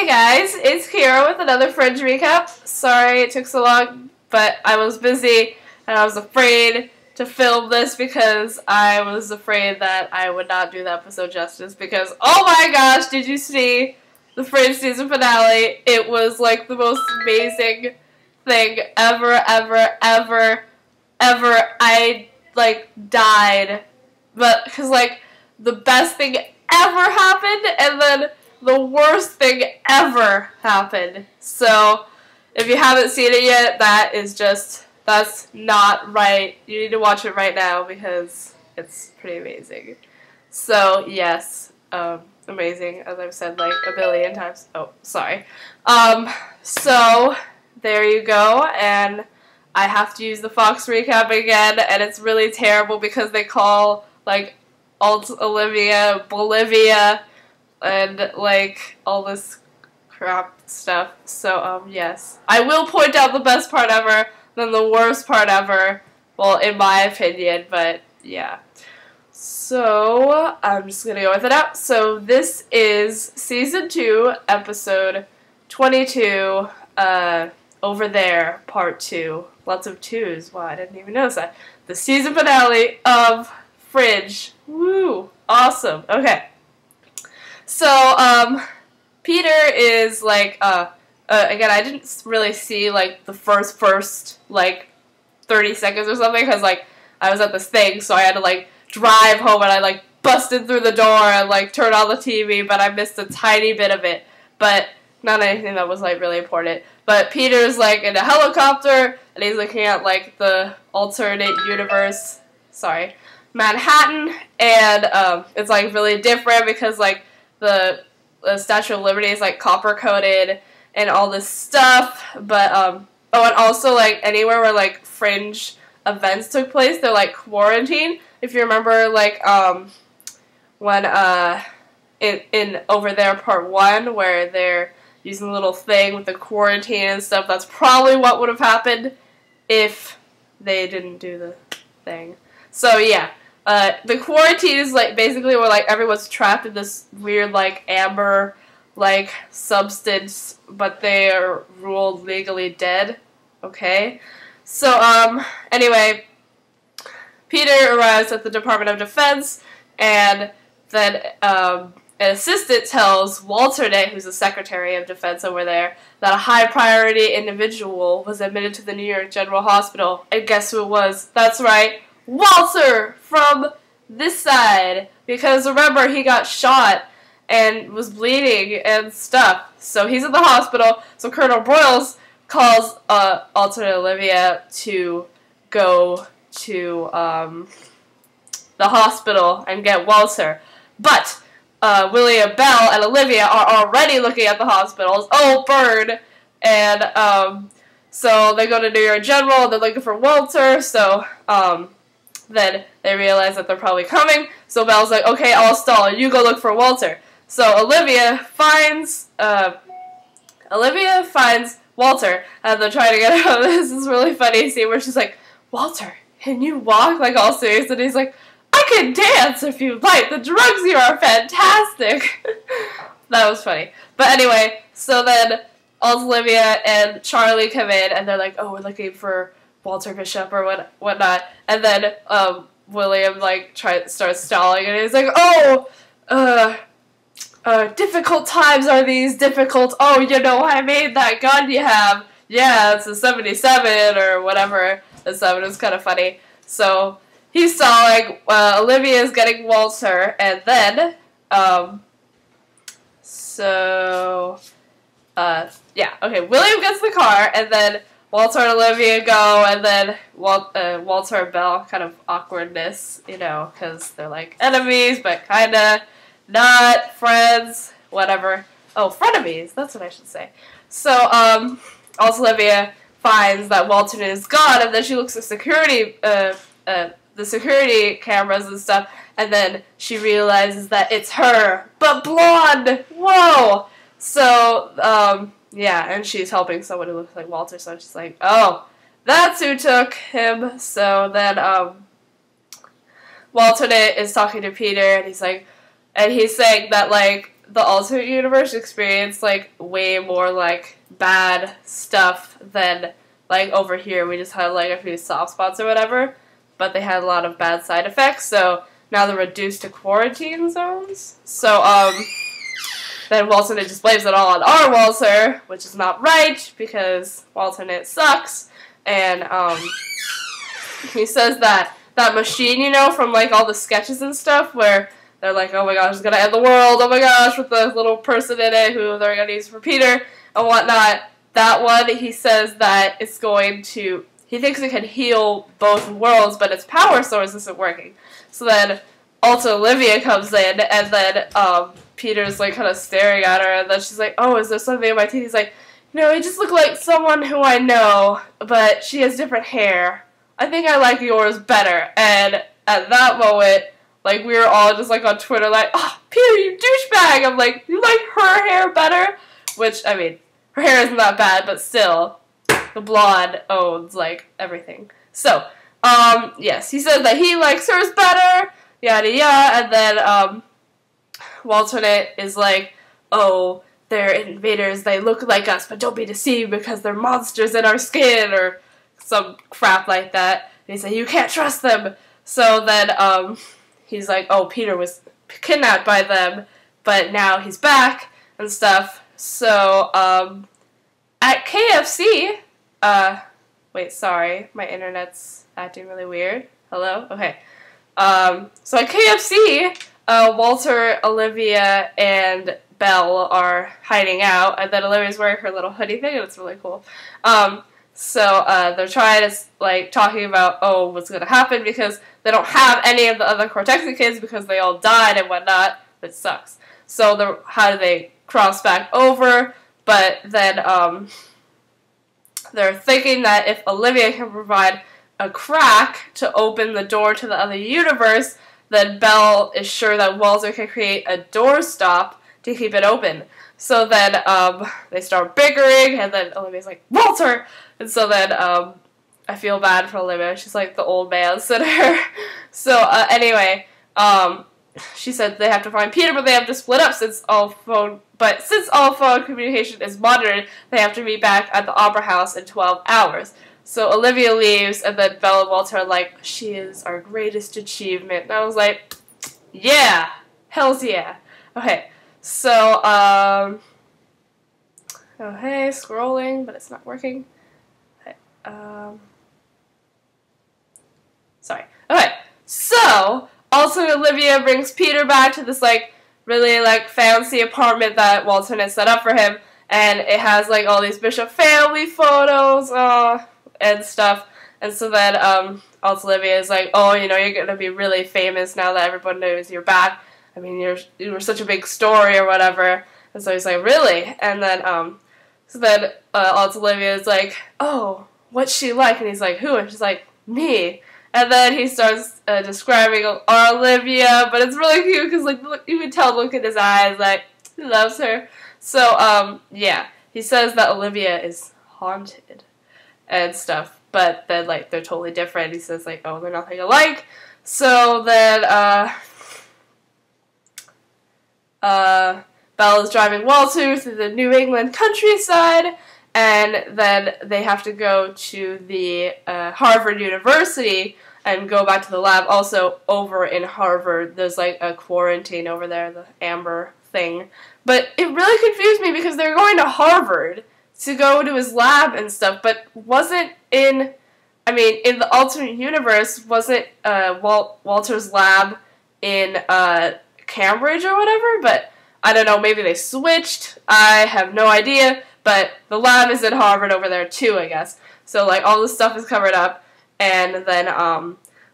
Hey guys, it's Kira with another Fringe recap. Sorry it took so long, but I was busy and I was afraid to film this because I was afraid that I would not do the episode justice because, oh my gosh, did you see the Fringe season finale? It was like the most amazing thing ever. I like died, but because like the best thing ever happened and then the worst thing ever happened. So if you haven't seen it yet, that's not right. You need to watch it right now because it's pretty amazing. So yes, amazing, as I've said like a billion times. Oh, sorry. So there you go, and I have to use the Fox recap again, and it's really terrible because they call like Olivia Bolivia and like all this crap stuff. So yes, I will point out the best part ever, then the worst part ever. Well, in my opinion, but yeah. So I'm just gonna go with it out. So this is season 2, episode 22. Over There, part 2. Lots of 2s. Wow, I didn't even notice that. The season finale of Fringe. Woo! Awesome. Okay. So, Peter is like, again, I didn't really see, like, the first, like, 30 seconds or something, because, like, I was at this thing, so I had to, like, drive home, and I, like, busted through the door and, like, turned on the TV, but I missed a tiny bit of it. But not anything that was, like, really important. But Peter's, like, in a helicopter, and he's looking at, like, the alternate universe, Manhattan, and, it's, like, really different because, like, the Statue of Liberty is, like, copper-coated and all this stuff, but, oh, and also, like, anywhere where, like, Fringe events took place, they're, like, quarantined. If you remember, like, when, in Over There Part 1, where they're using the little thing with the quarantine and stuff, that's probably what would have happened if they didn't do the thing. So, yeah. The quarantine is, like, basically where, like, everyone's trapped in this weird, like, amber, like, substance, but they are ruled legally dead. Okay? So, anyway, Peter arrives at the Department of Defense, and then, an assistant tells Walter Day, who's the Secretary of Defense over there, that a high-priority individual was admitted to the New York General Hospital. And guess who it was? That's right, Walter from this side. Because remember, he got shot and was bleeding and stuff. So he's in the hospital. So Colonel Broyles calls alternate Olivia to go to the hospital and get Walter. But William Bell and Olivia are already looking at the hospitals. Oh, burn! And, so they go to New York General, they're looking for Walter, so, then they realize that they're probably coming, so Belle's like, okay, I'll stall, you go look for Walter. So Olivia finds Walter, and they're trying to get out. This is really funny scene where she's like, Walter, can you walk? Like, all serious, and he's like, I can dance if you like. The drugs here are fantastic. That was funny. But anyway, so then Olivia and Charlie come in, and they're like, oh, we're looking for Walter Bishop or whatnot. And then William, like, starts stalling, and he's like, oh, difficult times are these difficult. Oh, you know, I made that gun you have. Yeah, it's a 77 or whatever. The 7 is kind of funny. So he's stalling, Olivia's getting Walter, and then, yeah, okay, William gets the car, and then Walter and Olivia go, and then Walter and Belle, kind of awkwardness, you know, because they're, like, enemies, but kinda not friends, whatever. Oh, frenemies, that's what I should say. So, also Olivia finds that Walter is gone, and then she looks at the security cameras and stuff, and then she realizes that it's her, but blonde! Whoa! So, yeah, and she's helping someone who looks like Walter, so she's like, oh, that's who took him. So then, Walter is talking to Peter, and he's like, and he's saying that, like, the alternate universe experienced, like, way more, like, bad stuff than, like, over here. We just had, like, a few soft spots or whatever, but they had a lot of bad side effects, so now they're reduced to quarantine zones. So, then Walternate just blames it all on our Walter, which is not right, because Walternate sucks, and, he says that machine, you know, from, like, all the sketches and stuff, where they're like, oh my gosh, it's gonna end the world, oh my gosh, with the little person in it who they're gonna use for Peter and whatnot. That one, he says that it's going to, he thinks it can heal both worlds, but its power source isn't working. So then, also Olivia comes in, and then, Peter's, like, kind of staring at her, and then she's like, oh, is there something in my teeth? He's like, no, you just look like someone who I know, but she has different hair. I think I like yours better. And at that moment, like, we were all just, like, on Twitter, like, oh, Peter, you douchebag! I'm like, you like her hair better? Which, I mean, her hair isn't that bad, but still, the blonde owns, like, everything. So, yes, he said that he likes hers better, yada yada, and then, Walternate is like, oh, they're invaders, they look like us, but don't be deceived because they're monsters in our skin, or some crap like that. And he's like, you can't trust them. So then, he's like, oh, Peter was kidnapped by them, but now he's back and stuff. So, at KFC, wait, sorry, my internet's acting really weird. Hello? Okay. So at KFC, Walter, Olivia, and Belle are hiding out, and then Olivia's wearing her little hoodie thing, and it's really cool. So they're trying to, like, talking about, oh, what's going to happen, because they don't have any of the other Cortexian kids because they all died and whatnot, which sucks. So how do they cross back over? But then they're thinking that if Olivia can provide a crack to open the door to the other universe, then Belle is sure that Walter can create a doorstop to keep it open. So then they start bickering, and then Olivia's like, Walter! And so then I feel bad for Olivia. She's like the old man sitter. So anyway, she said they have to find Peter, but they have to split up since all phone communication is monitored. They have to meet back at the Opera House in 12 hours. So Olivia leaves, and then Belle and Walter are like, she is our greatest achievement. And I was like, yeah, hells yeah. Okay, so, okay, scrolling, but it's not working. Okay, sorry. Okay, so, also Olivia brings Peter back to this, like, really, like, fancy apartment that Walter had set up for him, and it has, like, all these Bishop family photos, and stuff. And so then, also Olivia is like, oh, you know, you're gonna be really famous now that everyone knows you're back. I mean, you were such a big story or whatever. And so he's like, really? And then, so then, also Olivia is like, oh, what's she like? And he's like, who? And she's like, me. And then he starts describing our Olivia, but it's really cute because, like, you can tell, look at his eyes, like, he loves her. So, yeah, he says that Olivia is haunted and stuff, but then, like, they're totally different. He says, like, oh, they're nothing alike. So then, Belle is driving Walter through the New England countryside, and then they have to go to the Harvard University and go back to the lab. Also, over in Harvard, there's, like, a quarantine over there, the Amber thing. But it really confused me because they're going to Harvard to go to his lab and stuff, but wasn't in, I mean, in the alternate universe, wasn't Walter's lab in Cambridge or whatever? But I don't know, maybe they switched, I have no idea, but the lab is in Harvard over there too, I guess. So, like, all this stuff is covered up, and then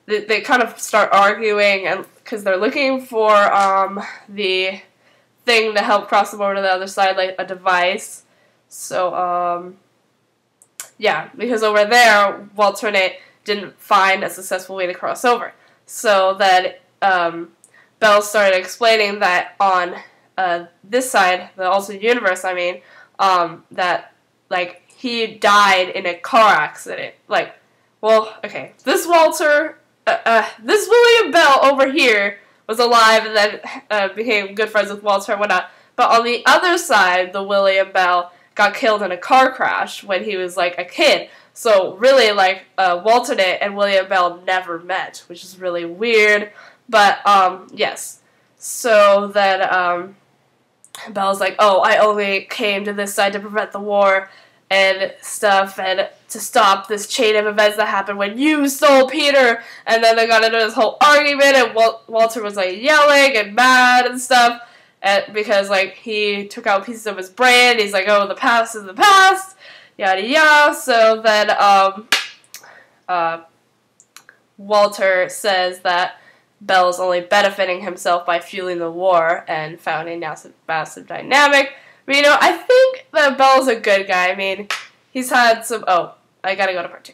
they kind of start arguing, and because they're looking for the thing to help cross them over to the other side, like a device. So, yeah, because over there, Walternate didn't find a successful way to cross over. So then, Belle started explaining that on this side, the alternate universe, I mean, that, like, he died in a car accident. Like, well, okay, this Walter, this William Bell over here was alive and then became good friends with Walter and whatnot. But on the other side, the William Bell got killed in a car crash when he was like a kid. So really, like, Walter and William Bell never met, which is really weird. But, yes. So then, Bell's like, oh, I only came to this side to prevent the war and stuff, and to stop this chain of events that happened when you stole Peter. And then they got into this whole argument, and Walter was, like, yelling and mad and stuff, because, like, he took out pieces of his brain. He's like, oh, the past is the past. Yada yada. So then Walter says that Bell's only benefiting himself by fueling the war and founding massive dynamic. But, you know, I think that Bell's a good guy. I mean, he's had some... Oh, I gotta go to part 2.